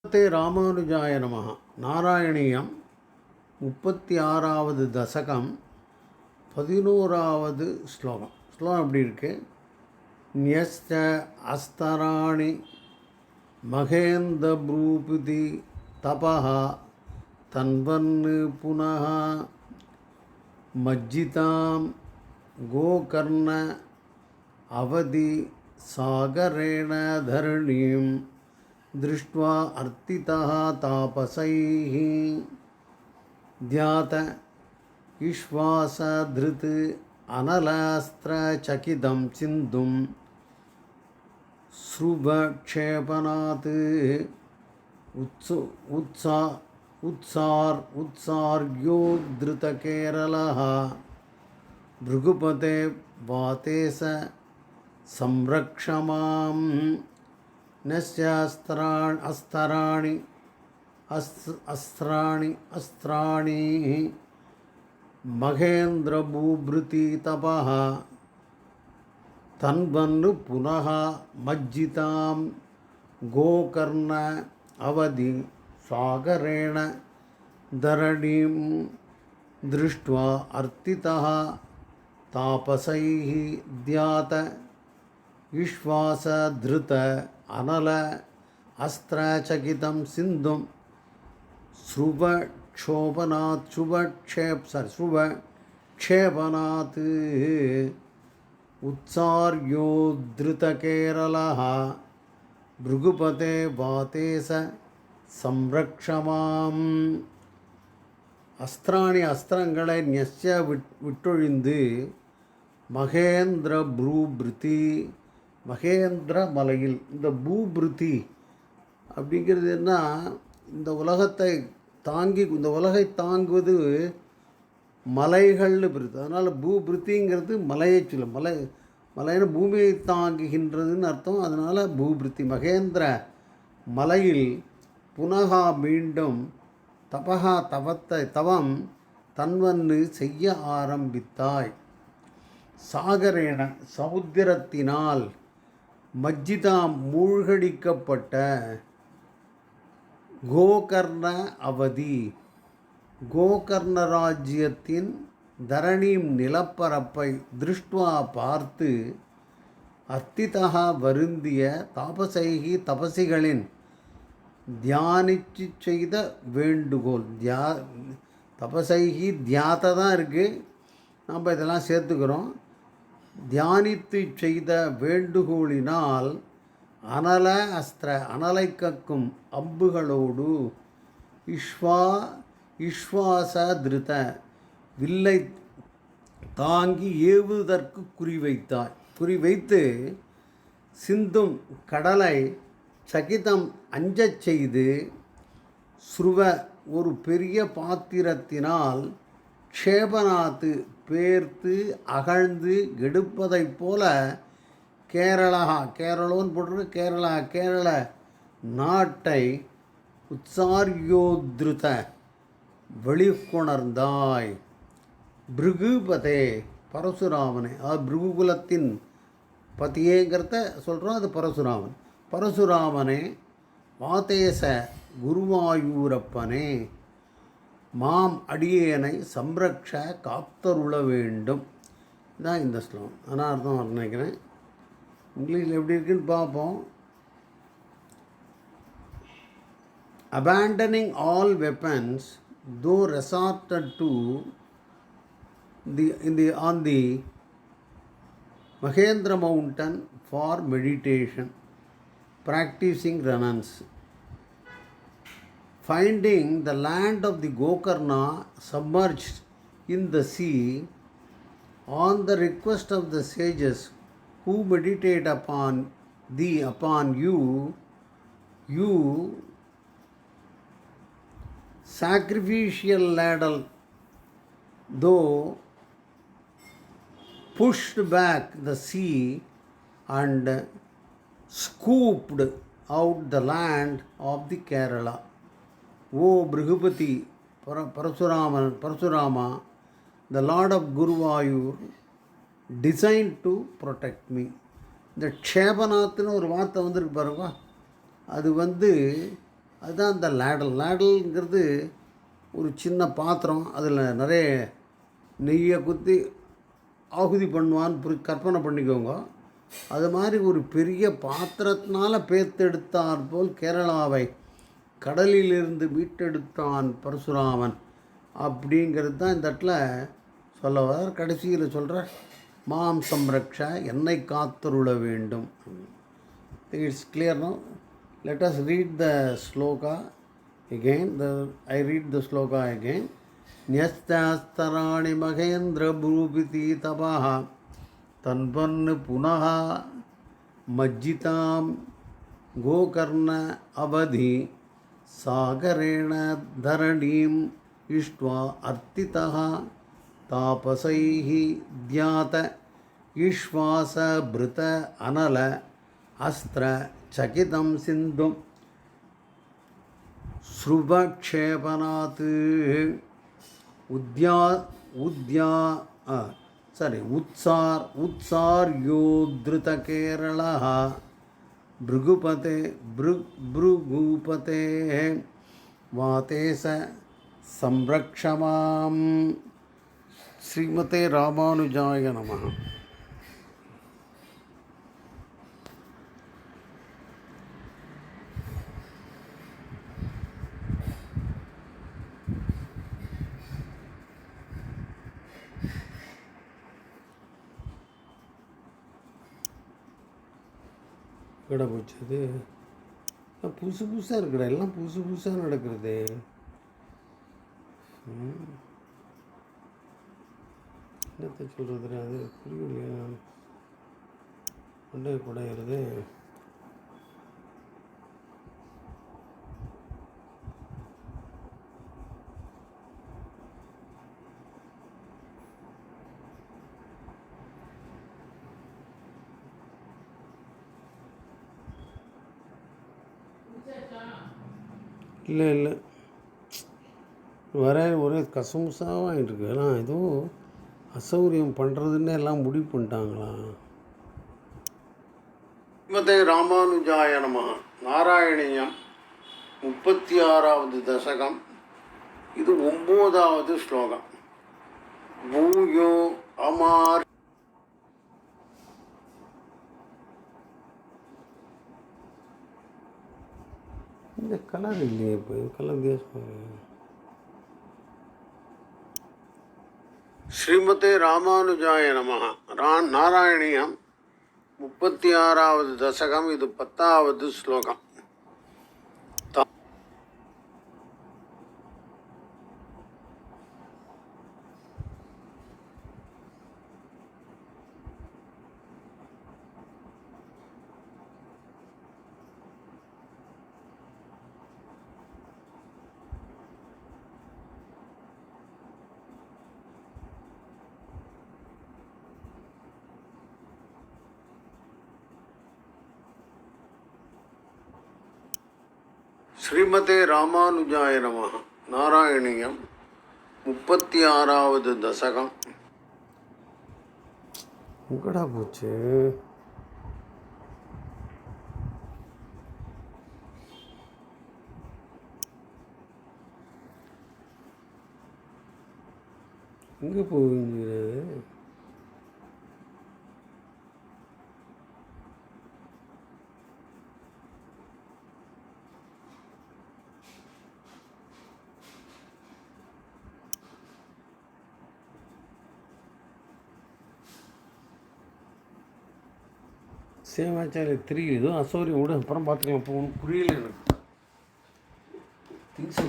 ஸ்ரீமதே ராமானுஜாய நமः. நாராயணியம் 36வது தசகம் 11வது ஸ்லோகம். ஸ்லோகம் எப்படி இருக்கு? ன்யஸ்த அஸ்தராணி மகேந்திர ப்ரூபிதி தபஹ தன்வன்னு புனः மஜ்ஜிதாம் கோகர்ண அவதி சாகரேண தரணீம் दृष्ट्वा अर्तितः तापसैः ध्यात विश्वासधृत् अनलास्त्रचकितं सिन्धुं स्रुवक्षेपणात् उत्सार्योद्धृतकेरलः भृगुपते वाते स संरक्षमाम् अस्त्राणि महेन्द्रभूभृति तपः तन्वन्नु पुनः मज्जितां गोकर्ण अवधि सागरेण धरणीं दृष्ट्वा अर्तितः तापसैः ध्यात विश्वासधृत अनल अस्त्रचकितं सिन्धुं स्रुवक्षेपणात् उत्सार्योद्धृतकेरलः भृगुपते वाते स संरक्षमाम्. அஸ்திராணி அஸ்திரங்களை ன்யஸ்ய விட்டொழிந்து மகேந்திர ப்ரூபிருதி மகேந்திர மலையில் இந்த பூபிருதி அப்படிங்கிறது என்ன? இந்த உலகத்தை இந்த உலகை தாங்குவது மலைகள்னு பிரித்து. அதனால் பூபிருத்திங்கிறது மலையை சொல்லும். மலைன்னு பூமியை தாங்குகின்றதுன்னு அர்த்தம். அதனால் பூபிருத்தி மகேந்திர மலையில் புனகா மீண்டும் தபகா தவம் தன்வன்னு செய்ய ஆரம்பித்தாய். சாகரேன சமுத்திரத்தினால் மஜ்ஜிதாம் மூழ்கடிக்கப்பட்ட கோகர்ண அவதி கோகர்ண ராஜ்யத்தின் தரணீம் நிலப்பரப்பை திருஷ்டுவா பார்த்து அர்த்திதா வருந்திய தாபசைகி தபசிகளின் தியானிச்சு செய்த வேண்டுகோள். தபசைகி தியாத்தை தான் இருக்குது, நாம் இதெல்லாம் சேர்த்துக்கிறோம். தியானித்து செய்த வேண்டுகோளினால் அனலை கக்கும் அம்புகளோடு விஸ்வாச திருத வில்லை தாங்கி ஏவுவதற்கு குறிவைத்து சிந்தும் கடலை சகிதம் அஞ்சச் செய்து ஸ்ருவ ஒரு பெரிய பாத்திரத்தினால் க்ஷேபனாத்து பேர்த்து அகழ்ந்து எடுப்பதைப் போல கேரளோன்னு போட்டிருக்கு. கேரள நாட்டை உற்சார்யோத்ருத வெளிக்கொணர்ந்தாய். பிருகுபதே பரசுராமனே, அது பிருகுகுலத்தின் பதியேங்கிறத சொல்கிறோம். அது பரசுராமனே வாதேச குருவாயூரப்பனே மாம் அடியேனை சம்ரக்ஷ காத்தருள வேண்டும் தான் இந்த ஸ்லோகம். ஆனால் அர்த்தம் நினைக்கிறேன். இங்கிலீஷில் எப்படி இருக்குன்னு பார்ப்போம். Abandoning all weapons, though resorted to on the Mahendra mountain for meditation, practicing renance. Finding the land of the Gokarna submerged in the sea, on the request of the sages who meditate upon you sacrificial ladle, though pushed back the sea and scooped out the land of the Kerala. O Brihupati Parashurama, the Lord of Guruvayur, designed to protect me. இந்த க்ஷேபநாத்னு ஒரு வார்த்தை வந்துருக்கு பாருங்க. அது அதுதான் இந்த லேடல்ங்கிறது ஒரு சின்ன பாத்திரம், அதில் நிறைய நெய்யை குத்தி ஆகுதி பண்ணுவான்னு கற்பனை பண்ணிக்கோங்க. அது மாதிரி ஒரு பெரிய பாத்திரத்தினால் பேர்த்தெடுத்தார் போல் கேரளாவை கடலிலிருந்து மீட்டெடுத்தான் பரசுராமன் அப்படிங்கிறது தான் இந்த இடத்துல சொல்ல வர. கடைசியில் சொல்கிற மாம் சம்ரக்ஷ, என்னை காத்தருள வேண்டும். It's clear no. Let us read the sloka again. I read the sloka again. Nyastastarani Mahendra Bhrupiti Tabaha Tanvannu Punaha Majjitam Gokarna Avadhi Sagarena Dharanim Ishtva Artitaha Tapasaihi Dhyata Ishvasa Brita Anala Astra சகிதம் சிந்தும் ஸ்ருபக்ஷேபனாத் உத்சார்யோத்ருத கேரளா பிருகுபதே வாதேச சம்ரக்ஷமாம். ஸ்ரீமதே ராமானுஜாய நமः. கடை போச்சது புதுசு புதுசாக இருக்குடா, எல்லாம் புதுசு புதுசாக நடக்கிறது. என்னத்தை சொல்கிறது, அது புரியலையா? கொண்டை குடையிறது இல்லை ஒரே கசமுசாவாக இருக்கு. எல்லாம் எதுவும் அசௌகரியம் பண்ணுறதுன்னு எல்லாம் முடிவு பண்ணிட்டாங்களா? ஸ்ரீமதே ராமானுஜாய நமः. நாராயணியம் 36வது தசகம். இது 9வது ஸ்லோகம். பூயோ அமார் இந்த கலர் இல்லையே, இப்போ கலர் வித்தியாசம். ஸ்ரீமதே ராமானுஜாய நமः. நாராயணியம் 36வது தசகம். இது 10வது ஸ்லோகம். ஸ்ரீமதே ராமானுஜாய நமः. நாராயணியம் 36வது தசகம். எங்கடா போச்சு? எங்கே போவீங்க? சேம் ஆச்சாலே 3 இதுவும் அசௌரியம் விட அப்புறம் பார்த்துக்கலாம். இப்போ ஒன்றும் புரியல எனக்கு. திங்ஸ்